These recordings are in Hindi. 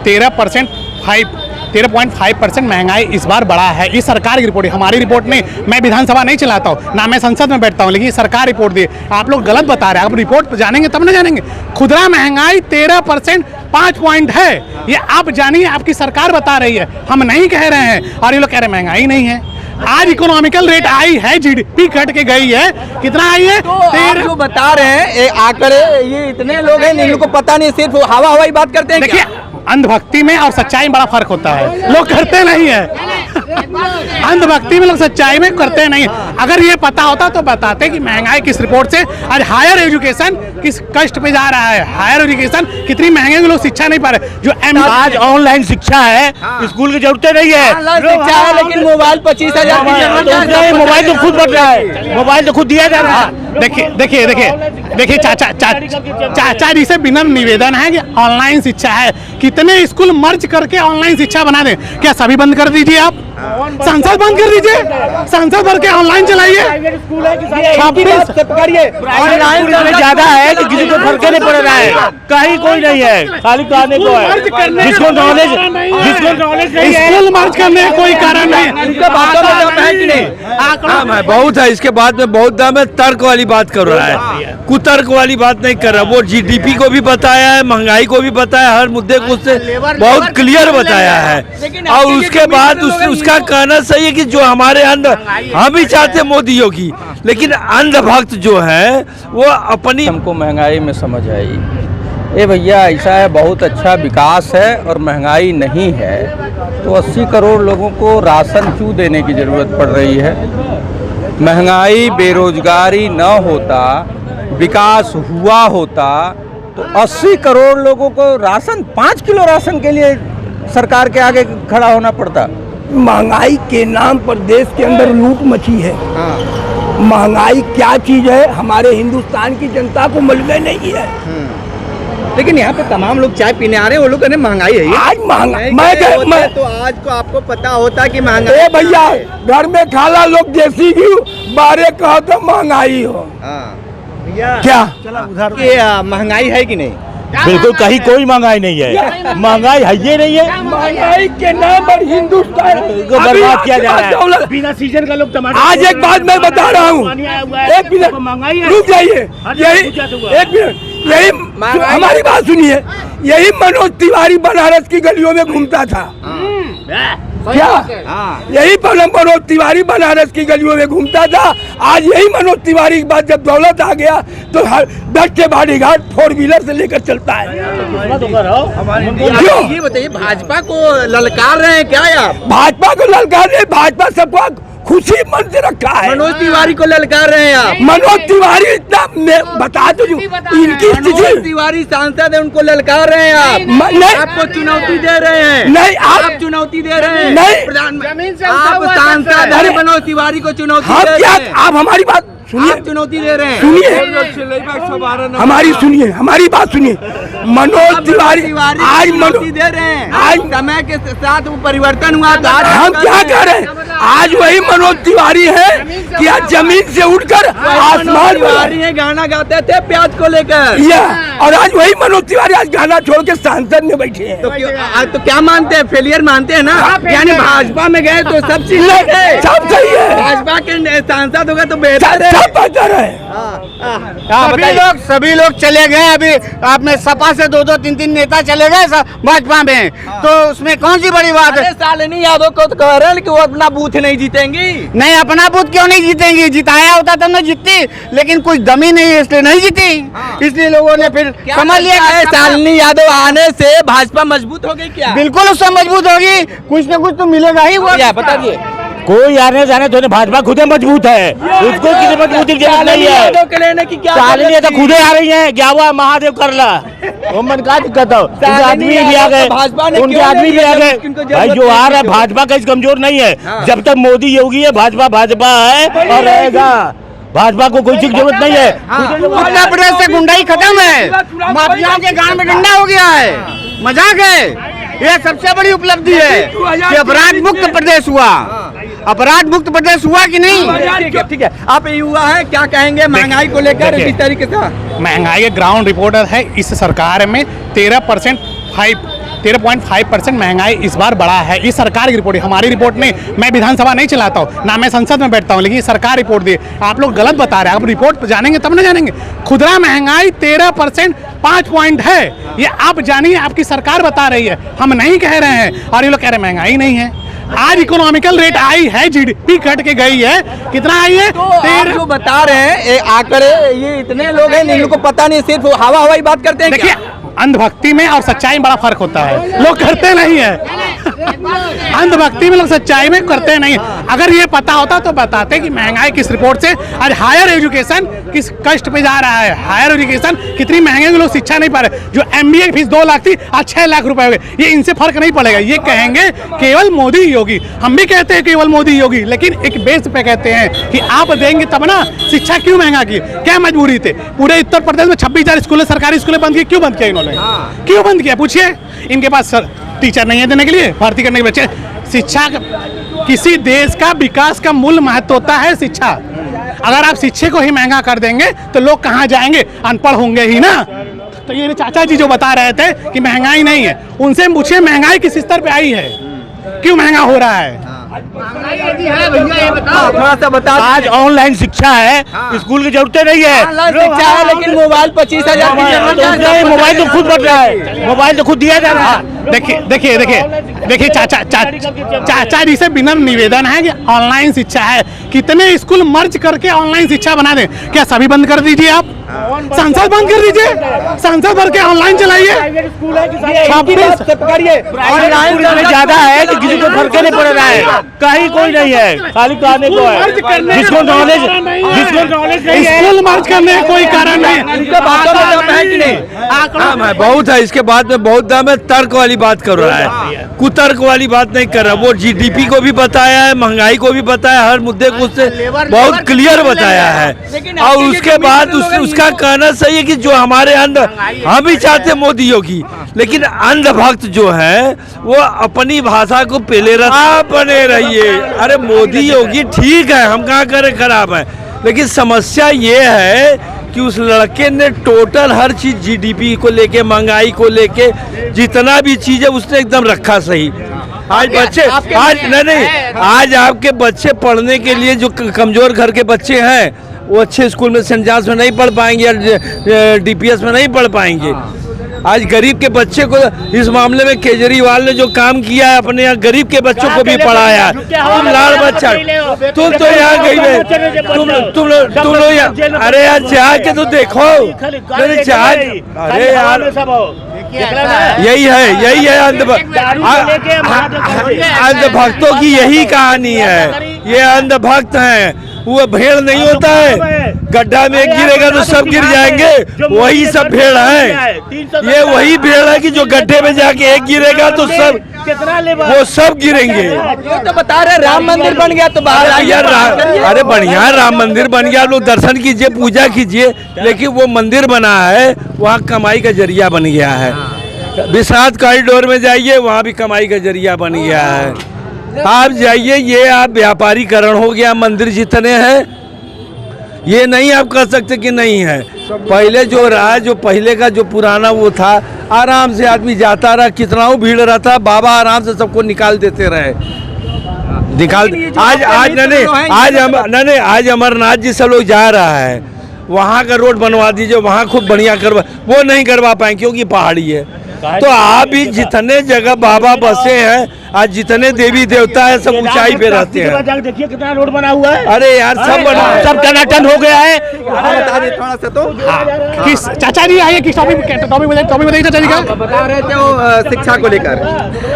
13.5% महंगाई इस बार बढ़ा है। ये सरकार की रिपोर्ट है, हमारी रिपोर्ट नहीं। मैं विधानसभा नहीं चलाता हूँ, ना मैं संसद में बैठता हूँ, लेकिन ये सरकार रिपोर्ट दी। आप लोग गलत बता रहे हैं। आप रिपोर्ट जानेंगे तब ना जानेंगे। खुदरा महंगाई 13% 5 पॉइंट है। ये आप जानिए, आपकी सरकार बता रही है, हम नहीं कह रहे हैं। और ये लोग कह रहे हैं महंगाई नहीं है। आज इकोनॉमिकल रेट आई है, जीडीपी घट के गई है। कितना आई है? तो आप जो बता रहे हैं आंकड़े, ये इतने लोग हैं इन लोगों को पता नहीं, सिर्फ हवा हवाई बात करते हैं। देखिए, अंधभक्ति में और सच्चाई में बड़ा फर्क होता है। लोग करते नहीं है। अंधभक्ति में लोग सच्चाई में करते नहीं है। अगर ये पता होता तो बताते कि महंगाई किस रिपोर्ट से आज हायर एजुकेशन किस कष्ट पे जा रहा है। हायर एजुकेशन कितनी महंगे लोग शिक्षा नहीं पा रहे। जो आज ऑनलाइन शिक्षा है, स्कूल की जरूरत नहीं है। शिक्षा है, लेकिन मोबाइल 25,000 की जरूरत है। मोबाइल तो खुद बढ़ रहा है, मोबाइल तो खुद दिया जा रहा है। देखिए चाचा जी से विनम्र निवेदन है कि ऑनलाइन शिक्षा है, कितने स्कूल मर्ज करके ऑनलाइन शिक्षा बना दें। क्या सभी बंद कर दीजिए? आप संसद बंद कर दीजिए, संसद भर के ऑनलाइन चलाइए। ऑनलाइन ज्यादा है कि किसी को फर्क नहीं पड़ रहा है, कहीं कोई नहीं है, खाली कहने को है। जिसको नॉलेज स्कूल मर्ज करने का कोई कारण नहीं। बहुत है, इसके बाद में बहुत दाम है। तर्क वाली बात कर रहा है, कुतर्क वाली बात नहीं कर रहा। वो जीडीपी को भी बताया है, महंगाई को भी बताया, हर मुद्दे को उससे बहुत क्लियर बताया है। और उसके बाद उसका कहना सही है कि जो हमारे अंदर, हम भी चाहते मोदी योगी, लेकिन अंधभक्त जो है वो अपनी, हमको महंगाई में समझ आई। ए भैया, ऐसा है, बहुत अच्छा विकास है और महंगाई नहीं है तो 80 करोड़ लोगों को राशन क्यों देने की ज़रूरत पड़ रही है? महंगाई, बेरोजगारी न होता, विकास हुआ होता तो 80 करोड़ लोगों को राशन, 5 किलो राशन के लिए सरकार के आगे खड़ा होना पड़ता। महंगाई के नाम पर देश के अंदर लूट मची है। महंगाई क्या चीज है हमारे हिंदुस्तान की जनता को मालूम नहीं है। लेकिन यहाँ पे तमाम लोग चाय पीने आ रहे हैं, वो लोग कहते हैं महंगाई है। आज महंगाई मैं तो आज को आपको पता होता कि महंगाई। भैया, घर में खाला लोग देसी घी, बारे कहो तो महंगाई हो। क्या महंगाई है कि नहीं? बिल्कुल, कहीं कोई महंगाई नहीं है। महंगाई है ये नहीं है। महंगाई के नाम पर हिंदुस्तान को बर्बाद किया जा रहा है। बिना सीजन का लोग टमाटर। आज एक बात मैं बता रहा हूँ, एक मिनट रुक जाइए, यही एक मिनट, यही हमारी बात सुनिए। यही मनोज तिवारी बनारस की गलियों में घूमता था। क्या यही मनोज तिवारी बनारस की गलियों में घूमता था? आज यही मनोज तिवारी के बाद जब दौलत आ गया तो हर 10 के बॉडीगार्ड 4 व्हीलर से लेकर चलता है। क्यों? ये बताइए, भाजपा को ललकार रहे हैं क्या आप? भाजपा को ललकार रहे, भाजपा सबको खुशी मन से रखा है। मनोज तिवारी को ललकार रहे हैं आप? मनोज तिवारी इतना बता दो, इनकी मनोज तिवारी सांसद है, उनको ललकार रहे हैं आप? आपको चुनौती दे रहे हैं? नहीं, आप चुनौती दे रहे हैं? नहीं, आप सांसद है, मनोज तिवारी को चुनौती दे रहे हैं? आप हमारी बात सुनिए, चुनौती दे रहे हैं। सुनिए, हमारी बात सुनिए। मनोज तिवारी आज चुनौती दे रहे हैं। आज समय के साथ वो परिवर्तन हुआ तो आज हम क्या कर रहे हैं? आज वही मनोज तिवारी है कि आज जमीन से उठकर आसमान तिवारी है, गाना गाते थे प्याज को लेकर, और आज वही मनोज तिवारी आज गाना छोड़ के सांसद में बैठे हैं। तो क्या मानते हैं? फेलियर मानते हैं ना? यानी भाजपा में गए तो सब चीज सब सही है। भाजपा के सांसद हो गए तो बेहतर है, सब बेहतर है। सभी लोग चले गए। अभी आप में सपा से 2-2, 3-3 नेता चले गए भाजपा में, तो उसमें कौन सी बड़ी बात है? शालिनी यादव को तो कह रहे हैं कि वो अपना बूथ नहीं जीतेंगी। नहीं, अपना बूथ क्यों नहीं जीतेंगी? जिताया होता तब ना जीतती, लेकिन कुछ दमी नहीं है इसलिए नहीं जीती। इसलिए लोगों ने फिर समझ लिया है शालिनी यादव आने से भाजपा मजबूत हो गई। क्या? बिल्कुल उससे मजबूत होगी, कुछ न कुछ तो मिलेगा ही। वो बता दिए, कोई आने जाने तो भाजपा खुद मजबूत है, उसको किसी मजबूती की जरूरत नहीं है। शालिनी तो खुदे आ रही है, क्या हुआ महादेव करला, मन का दिक्कत हो, उनके आदमी भी आ गए, उनके आदमी भी आ गए। भाई जो आ रहा है भाजपा कहीं कमजोर नहीं है। जब तक मोदी योगी है, भाजपा भाजपा है और रहेगा। भाजपा को कोई चीज की जरूरत नहीं है। उत्तर प्रदेश से गुंडाई खत्म है, माफियाओं के गांव में डंडा हो गया है, मजाक है। ये सबसे बड़ी उपलब्धि है कि अपराध मुक्त प्रदेश हुआ। अपराध मुक्त प्रदेश हुआ कि नहीं? ठीक है, आप युवा है, क्या कहेंगे महंगाई को लेकर? इस तरीके से महंगाई के ग्राउंड रिपोर्टर है, इस सरकार में 13% 13.5% महंगाई इस बार बढ़ा है। इस सरकार की रिपोर्ट है, हमारी रिपोर्ट नहीं। मैं विधानसभा नहीं चलाता हूँ, ना मैं संसद में बैठता हूँ, लेकिन सरकार रिपोर्ट दी। आप लोग गलत बता रहे हैं। आप रिपोर्ट जानेंगे तब ना जानेंगे। खुदरा महंगाई 13% 5 पॉइंट है। ये आप जानिए, आपकी सरकार बता रही है, हम नहीं कह रहे हैं। और ये लोग कह रहे हैं महंगाई नहीं है। आज इकोनॉमिकल रेट आई है, जीडीपी घट के गई है। कितना आई है? तो आप जो बता रहे हैं ये आंकड़े, ये इतने लोग हैं इनको पता नहीं, सिर्फ हवा हवाई बात करते हैं। देखिए, अंधभक्ति में और सच्चाई में बड़ा फर्क होता है। लोग करते नहीं है। अंधभक्ति में लोग सच्चाई में करते नहीं है। अगर ये पता होता तो बताते कि महंगाई किस रिपोर्ट से, आज हायर एजुकेशन किस कष्ट पे जा रहा है। हायर एजुकेशन कितनी महंगे, लोग शिक्षा नहीं पा रहे। जो एमबीए की फीस 2 लाख थी, आज 6 लाख रुपए हो गए। ये इनसे फर्क नहीं पड़ेगा। ये कहेंगे केवल मोदी योगी। हम भी कहते हैं केवल मोदी योगी, लेकिन एक बेस पे कहते हैं कि आप देंगे तब ना। शिक्षा क्यों महंगा की? क्या मजबूरी थी? पूरे उत्तर प्रदेश में 26,000 स्कूल, सरकारी स्कूलें बंद की। क्यों बंद किया इन्होंने? क्यों बंद किया? पूछिए। इनके पास टीचर नहीं है देने के लिए, भर्ती करने के बच्चे। शिक्षा, किसी देश का विकास का मूल महत्व होता है शिक्षा। अगर आप शिक्षा को ही महंगा कर देंगे तो लोग कहाँ जाएंगे? अनपढ़ होंगे ही ना। तो ये चाचा जी जो बता रहे थे कि महंगाई नहीं है, उनसे पूछिए महंगाई किस स्तर पे आई है, क्यों महंगा हो रहा है? थोड़ा सा बता। आज ऑनलाइन शिक्षा है, स्कूल की जरूरत नहीं है। शिक्षा है, लेकिन मोबाइल 25,000 की जरूरत है। मोबाइल तो खुद बढ़ रहा है, मोबाइल तो खुद दिया जा रहा है। देखिए चाचा जी से विनम्र निवेदन है कि ऑनलाइन शिक्षा है, कितने स्कूल मर्ज करके ऑनलाइन शिक्षा बना दें। क्या सभी बंद कर दीजिए? आप संसद बंद कर दीजिए, संसद भर के ऑनलाइन चलाइए। ऑनलाइन ज्यादा है कि किसी को फर्क नहीं पड़ रहा है। कहीं कोई नहीं है, खाली कहने को है। जिसको नॉलेज नहीं है, स्कूल मर्ज करने का कोई कारण नहीं। बहुत है, इसके बाद में बहुत दाम है। तर्क वाली बात कर रहा है, कुतर्क वाली बात नहीं कर रहा। वो जीडीपी को भी बताया है, महंगाई को भी बताया, हर मुद्दे को उससे बहुत क्लियर बताया है। और उसके बाद उसका कहना सही है कि जो हमारे अंदर, हम भी चाहते मोदी योगी, लेकिन अंधभक्त जो है वो अपनी भाषा को पहले बने रहिए। अरे मोदी योगी ठीक है, हम कहाँ करें खराब है, लेकिन समस्या ये है कि उस लड़के ने टोटल हर चीज, जीडीपी को लेके, महंगाई को लेके, जितना भी चीज है उसने एकदम रखा सही। आज बच्चे, आज नहीं, आज आपके बच्चे पढ़ने के लिए जो कमजोर घर के बच्चे हैं वो अच्छे स्कूल में, सेंट जॉन्स में नहीं पढ़ पाएंगे या डीपीएस में नहीं पढ़ पाएंगे। आज गरीब के बच्चे को, इस मामले में केजरीवाल ने जो काम किया है, अपने यहाँ गरीब के बच्चों को भी पढ़ाया। तुम लाड़ बच्चा, तुम तो यहाँ गई है, तुम लोग, अरे यार चाह के तो देखो। अरे यार यही है अंधभक्तों की यही कहानी है। ये अंधभक्त हैं, वो भेड़ नहीं होता है, गड्ढा में गिरेगा तो सब गिर जाएंगे, वही सब भेड़ है। ये वही भेड़ है कि जो गड्ढे में जाके एक गिरेगा तो सब, वो सब गिरेंगे। ये तो बता रहे राम मंदिर बन गया तो बाहर यार, अरे बढ़िया राम मंदिर बन गया, आप लोग दर्शन कीजिए, पूजा कीजिए, लेकिन वो मंदिर बना है वहाँ कमाई का जरिया बन गया है। विश्वनाथ कॉरिडोर में जाइए, वहाँ भी कमाई का जरिया बन गया है। आप जाइए, ये आप व्यापारीकरण हो गया। मंदिर जितने हैं ये नहीं आप कह सकते कि नहीं है। पहले जो रहा, जो पहले का जो पुराना वो था, आराम से आदमी जाता रहा, कितना भीड़ रहता, बाबा आराम से सबको निकाल देते रहे। आज अमरनाथ जी सब लोग जा रहा है, वहाँ का रोड बनवा दीजिए, वहाँ खूब बढ़िया करवा, वो नहीं करवा पाएंगे क्योंकि पहाड़ी है। तो आप भी जितने जगह बाबा बसे हैं, आज जितने देवी देवता है, सब ऊंचाई पे रहते हैं। देखिए कितना रोड बना हुआ है। अरे यार सब बना, सब टनाटन हो गया है। बता दे थोड़ा सा तो। किस चाचा जी आइए, किस टॉपिक बताइए चाचा जी का। बता रहे थे वो शिक्षा को लेकर।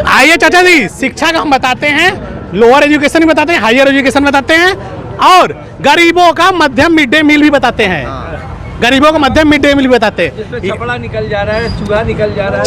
आइए चाचा जी, शिक्षा का हम बताते हैं, लोअर एजुकेशन भी बताते हैं, हायर एजुकेशन बताते हैं, और गरीबों का मध्यम मिड डे मील भी बताते हैं। गरीबों को मध्यम मिड डे मील भी बताते हैं। चपड़ा निकल जा रहा है, चूहा निकल जा रहा है।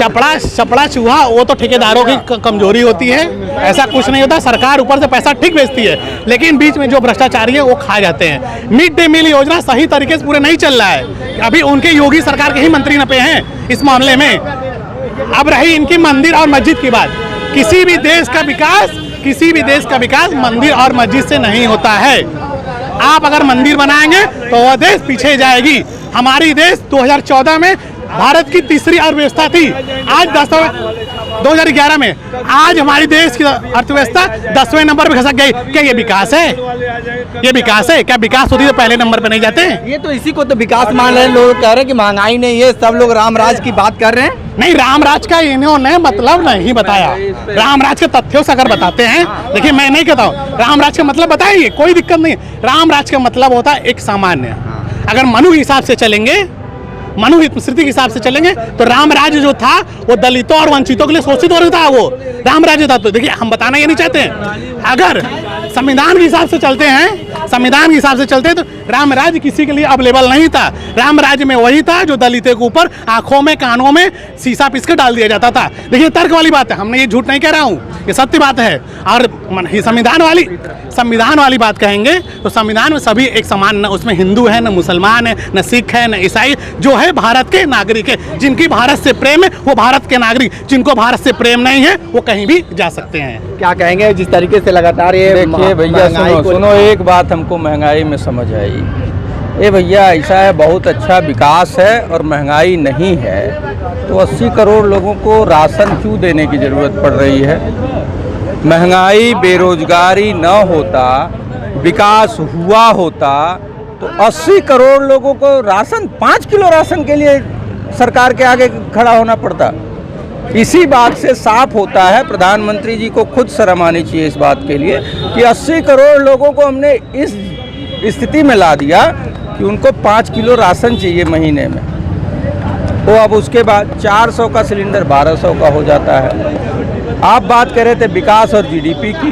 चपड़ा चूहा वो तो ठेकेदारों की कमजोरी होती है, ऐसा कुछ नहीं होता। सरकार ऊपर से पैसा ठीक भेजती है, लेकिन बीच में जो भ्रष्टाचारी है वो खा जाते हैं। मिड डे मील योजना सही तरीके से पूरे नहीं चल रहा है। अभी उनके योगी सरकार के ही मंत्री नपे हैं इस मामले में। अब रही इनकी मंदिर और मस्जिद की बात, किसी भी देश का विकास मंदिर और मस्जिद से नहीं होता है। आप अगर मंदिर बनाएंगे तो वह देश पीछे जाएगी। हमारी देश 2014 में भारत की तीसरी अर्थव्यवस्था थी, आज 2011 में। आज हमारी देश की अर्थव्यवस्था 10वें नंबर पे खसक गई। क्या ये विकास है? ये विकास है? क्या विकास होती तो पहले नंबर पे नहीं जाते? ये तो इसी को तो विकास मान रहे हैं। लोग कह रहे हैं कि महंगाई नहीं है, सब लोग रामराज की बात कर रहे हैं। नहीं, रामराज का इन्होंने मतलब नहीं बताया। रामराज के तथ्यों से अगर बताते हैं, देखिए मैं नहीं कहता हूँ रामराज का मतलब बताइए, कोई दिक्कत नहीं। रामराज का मतलब होता है एक सामान्य। अगर मनु के हिसाब से चलेंगे, मनु स्मृति के हिसाब से चलेंगे तो रामराज जो था वो दलितों और वंचितों के लिए शोषित वर्ग था, वो रामराज था। तो देखिए हम बताना ये नहीं चाहते हैं। अगर संविधान के हिसाब से चलते हैं, संविधान के हिसाब से चलते हैं तो रामराज किसी के लिए अवेलेबल नहीं था। रामराज में वही था जो दलितों के ऊपर आंखों में कानों में शीशा पीस कर डाल दिया जाता था। देखिए तर्क वाली बात है, हमने ये झूठ नहीं कह रहा हूँ, ये सत्य बात है। और संविधान वाली बात कहेंगे तो संविधान में सभी एक समान, न उसमें हिंदू है, न मुसलमान है, न सिख है, न ईसाई, जो है भारत के नागरिक है। जिनकी भारत से प्रेम है वो भारत के नागरिक, जिनको भारत से प्रेम नहीं है वो कहीं भी जा सकते हैं। क्या कहेंगे जिस तरीके से लगातार ये देखिए भैया सुनो एक बात हमको महंगाई में समझ आई। ये भैया ऐसा है, बहुत अच्छा विकास है और महंगाई नहीं है तो 80 करोड़ लोगों को राशन क्यों देने की ज़रूरत पड़ रही है? महंगाई बेरोजगारी न होता, विकास हुआ होता तो 80 करोड़ लोगों को राशन, 5 किलो राशन के लिए सरकार के आगे खड़ा होना पड़ता। इसी बात से साफ होता है, प्रधानमंत्री जी को खुद शर्म आनी चाहिए इस बात के लिए कि 80 करोड़ लोगों को हमने इस स्थिति में ला दिया कि उनको 5 किलो राशन चाहिए महीने में। तो अब उसके बाद 400 का सिलेंडर 1200 का हो जाता है। आप बात कर रहे थे विकास और जीडीपी की।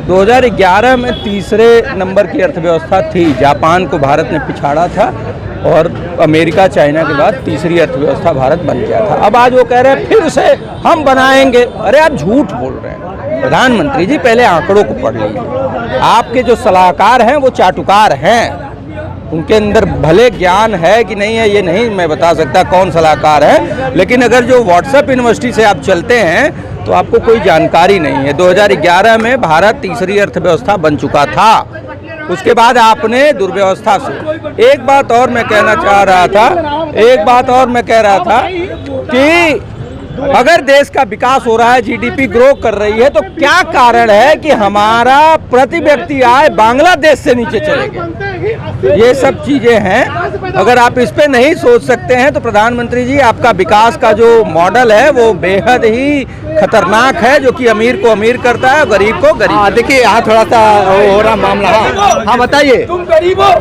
2011 में तीसरे नंबर की अर्थव्यवस्था थी, जापान को भारत ने पिछाड़ा था और अमेरिका चाइना के बाद तीसरी अर्थव्यवस्था भारत बन गया था। अब आज वो कह रहे हैं फिर से हम बनाएंगे। अरे आप झूठ बोल रहे हैं। प्रधानमंत्री जी पहले आंकड़ों को पढ़ लीजिए। आपके जो सलाहकार हैं वो चाटुकार हैं, उनके अंदर भले ज्ञान है कि नहीं है ये नहीं मैं बता सकता कौन सलाहकार है, लेकिन अगर जो व्हाट्सएप यूनिवर्सिटी से आप चलते हैं तो आपको कोई जानकारी नहीं है। 2011 में भारत तीसरी अर्थव्यवस्था बन चुका था, उसके बाद आपने दुर्व्यवस्था से। एक बात और मैं कहना चाह रहा था, एक बात और मैं कह रहा था कि अगर देश का विकास हो रहा है, जीडीपी ग्रो कर रही है, तो क्या कारण है कि हमारा प्रति व्यक्ति आय बांग्लादेश से नीचे चले गए? ये सब चीजें हैं। अगर आप इस पे नहीं सोच सकते हैं तो प्रधानमंत्री जी आपका विकास का जो मॉडल है वो बेहद ही खतरनाक है, जो कि अमीर को अमीर करता है, गरीब को गरीब। देखिए यहाँ थोड़ा सा हो रहा मामला। हाँ बताइए। तुम गरीब हो।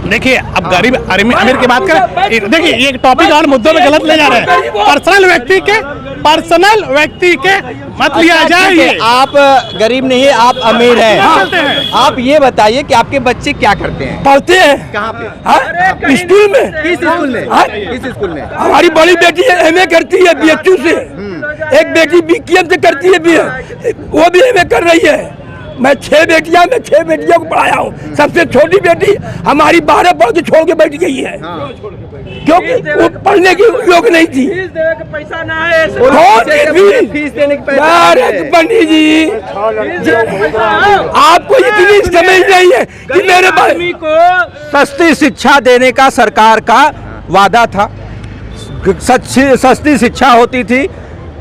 देखिए अब गरीब अमीर की बात करें, देखिए ये टॉपिक और मुद्दों में गलत ले जा रहे हैं। पर्सनल व्यक्ति के मत लिया जाए। आप गरीब नहीं है, आप अमीर हैं। आप ये बताइए कि आपके बच्चे क्या करते हैं? पढ़ते हैं। कहाँ पे? स्कूल में। किस स्कूल में? किस स्कूल में? हमारी बड़ी बेटी एमए करती है बीएचयू से, एक बेटी बीकेएम से करती है, वो भी एमए कर रही है। मैं 6 बेटियों को पढ़ाया हूँ। सबसे छोटी बेटी हमारी 12 पढ़ के छोड़ के बैठ गई है, क्योंकि वो पढ़ने के योग्य नहीं थी। पैसा ना है, फीस देने की पंडित जी आपको इतनी समझ नहीं है कि मेरे आदमी को सस्ती शिक्षा देने का सरकार का वादा था। सस्ती शिक्षा होती थी।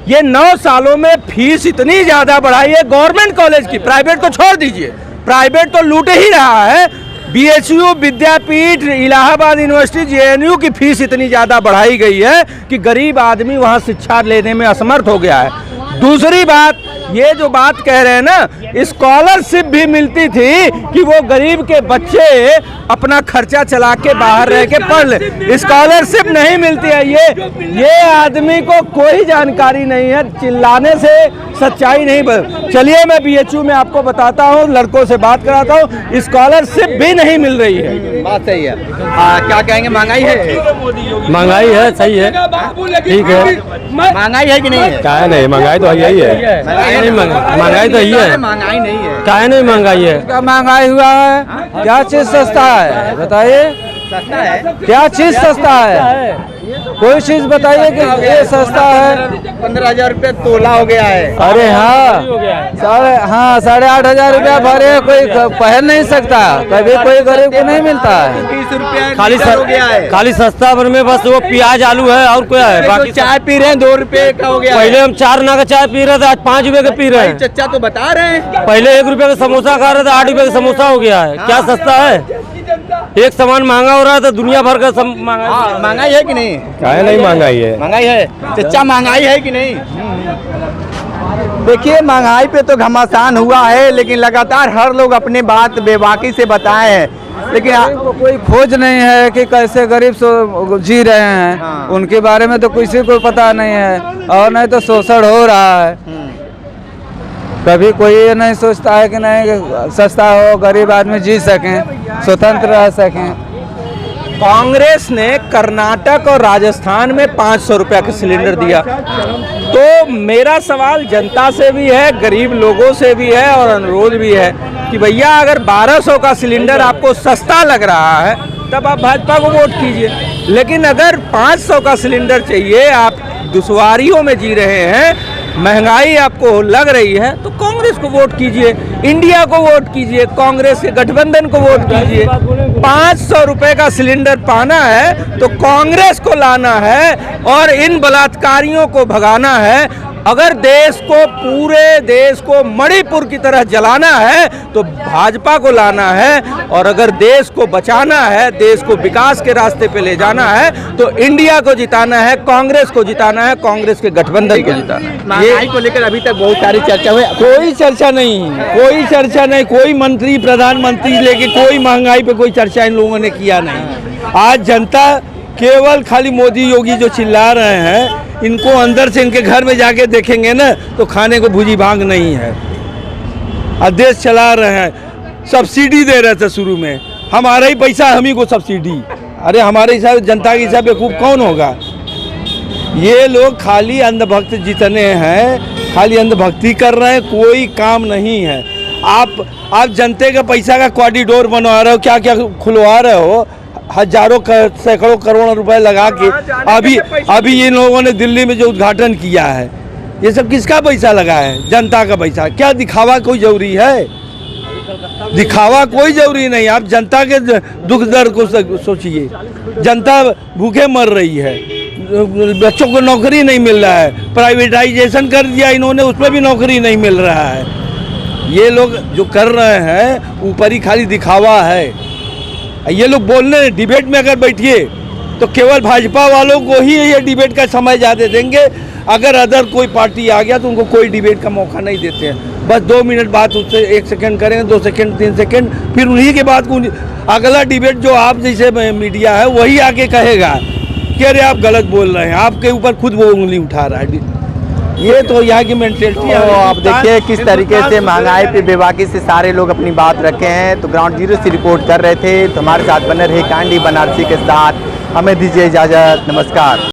ये 9 सालों में फीस इतनी ज्यादा बढ़ाई है गवर्नमेंट कॉलेज की, प्राइवेट को छोड़ दीजिए, प्राइवेट तो लूट ही रहा है। बीएचयू, विद्यापीठ, इलाहाबाद यूनिवर्सिटी, जेएनयू की फीस इतनी ज्यादा बढ़ाई गई है कि गरीब आदमी वहां शिक्षा लेने में असमर्थ हो गया है। दूसरी बात, ये जो बात कह रहे हैं ना, स्कॉलरशिप भी मिलती थी कि वो गरीब के बच्चे अपना खर्चा चला के बाहर रह के पढ़ ले। स्कॉलरशिप नहीं मिलती है। ये आदमी को कोई जानकारी नहीं है, चिल्लाने से सच्चाई नहीं। चलिए मैं बीएचयू में आपको बताता हूँ, लड़कों से बात कराता हूँ, स्कॉलरशिप भी नहीं मिल रही है। बात सही है। क्या कहेंगे, महंगाई है? महंगाई है, सही है, ठीक है। महंगाई है कि नहीं है? क्या नहीं, महंगाई तो यही है। महंगाई तो यही है। महंगाई नहीं है। क्या नहीं महंगाई है? महंगाई हुआ है, क्या चीज सस्ता है बताइए? सस्ता है? क्या चीज सस्ता है? कोई चीज बताइए कि ये सस्ता है। 15,000 रुपये तोला हो गया है। अरे हाँ, 8,500 रुपया भरे कोई पहन नहीं सकता, कभी कोई गरीब को नहीं मिलता है। 30 रुपया खाली हो गया है। खाली सस्ता भर में बस वो प्याज आलू है और क्या है। बाकी चाय पी रहे हैं 2 रुपए का हो गया। पहले हम 4 आना का चाय पी रहे थे, आज 5 रुपए का पी रहे हैं। चचा तो बता रहे हैं पहले 1 रुपए का समोसा खा रहे थे, 8 रुपए का समोसा हो गया है। क्या सस्ता है? एक सामान महंगा हो रहा है तो दुनिया भर का महंगाई है कि नहीं? क्या नहीं महंगाई है? महंगाई है चचा, महंगाई है कि नहीं? देखिए महंगाई पे तो घमासान हुआ है, लेकिन लगातार हर लोग अपने बात बेबाकी से बताए हैं, लेकिन कोई खोज नहीं है कि कैसे गरीब जी रहे हैं। हाँ। उनके बारे में तो किसी को पता नहीं है, और नहीं तो शोषण हो रहा है। कभी कोई ये नहीं सोचता है कि नहीं सस्ता हो, गरीब आदमी जी सकें, स्वतंत्र रह सकें। कांग्रेस ने कर्नाटक और राजस्थान में 500 रुपया का सिलेंडर दिया। तो मेरा सवाल जनता से भी है, गरीब लोगों से भी है और अनुरोध भी है कि भैया अगर 1200 का सिलेंडर आपको सस्ता लग रहा है तब आप भाजपा को वोट कीजिए, लेकिन अगर 500 का सिलेंडर चाहिए, आप दुश्वारियों में जी रहे हैं, महंगाई आपको लग रही है, तो कांग्रेस को वोट कीजिए, इंडिया को वोट कीजिए, कांग्रेस के गठबंधन को वोट कीजिए। 500 रुपए का सिलेंडर पाना है तो कांग्रेस को लाना है और इन बलात्कारियों को भगाना है। अगर देश को, पूरे देश को मणिपुर की तरह जलाना है तो भाजपा को लाना है, और अगर देश को बचाना है, देश को विकास के रास्ते पे ले जाना है तो इंडिया को जिताना है, कांग्रेस को जिताना है, कांग्रेस के गठबंधन को जिताना है। महंगाई को लेकर अभी तक बहुत सारी चर्चा हुई। कोई चर्चा नहीं, कोई चर्चा नहीं, कोई मंत्री प्रधानमंत्री लेके कोई महंगाई पे कोई चर्चा इन लोगों ने किया नहीं। आज जनता केवल खाली मोदी योगी जो चिल्ला रहे हैं, इनको अंदर से इनके घर में जाके देखेंगे ना तो खाने को भूजी भांग नहीं है। और देश चला रहे हैं, सब्सिडी दे रहे थे शुरू में, हमारा ही पैसा हम ही को सब्सिडी। अरे हमारे हिसाब जनता के हिसाब बेवकूफ़ कौन होगा? ये लोग खाली अंधभक्त जितने हैं, खाली अंधभक्ति कर रहे हैं, कोई काम नहीं है। आप जनते का पैसा का कॉरिडोर बनवा रहे हो, क्या क्या खुलवा रहे हो, हजारों सैकड़ों करोड़ रुपए लगा के। अभी इन लोगों ने दिल्ली में जो उद्घाटन किया है, ये सब किसका पैसा लगा है? जनता का पैसा। क्या दिखावा कोई जरूरी है? दिखावा कोई जरूरी नहीं। आप जनता के दुख दर्द को सोचिए। जनता भूखे मर रही है, बच्चों को नौकरी नहीं मिल रहा है, प्राइवेटाइजेशन कर दिया इन्होंने, उसमें भी नौकरी नहीं मिल रहा है। ये लोग जो कर रहे हैं ऊपर ही खाली दिखावा है। ये लोग बोलने डिबेट में अगर बैठिए तो केवल भाजपा वालों को ही ये डिबेट का समय ज़्यादा देंगे। अगर अदर कोई पार्टी आ गया तो उनको कोई डिबेट का मौका नहीं देते हैं। बस 2 मिनट बात उससे 1 सेकंड करेंगे, 2 सेकंड 3 सेकंड, फिर उन्हीं के बाद अगला डिबेट जो आप जैसे मीडिया है वही आके कहेगा कि अरे आप गलत बोल रहे हैं, आपके ऊपर खुद वो उंगली उठा रहा है। ये तो यहाँ की मेंटेलिटी है। आप देखिए किस तरीके से महंगाई पे बेबाकी से सारे लोग अपनी बात रखे हैं। तो ग्राउंड जीरो से रिपोर्ट कर रहे थे, तो हमारे साथ बने रहे कांडी बनारसी के साथ। हमें दीजिए इजाज़त, नमस्कार।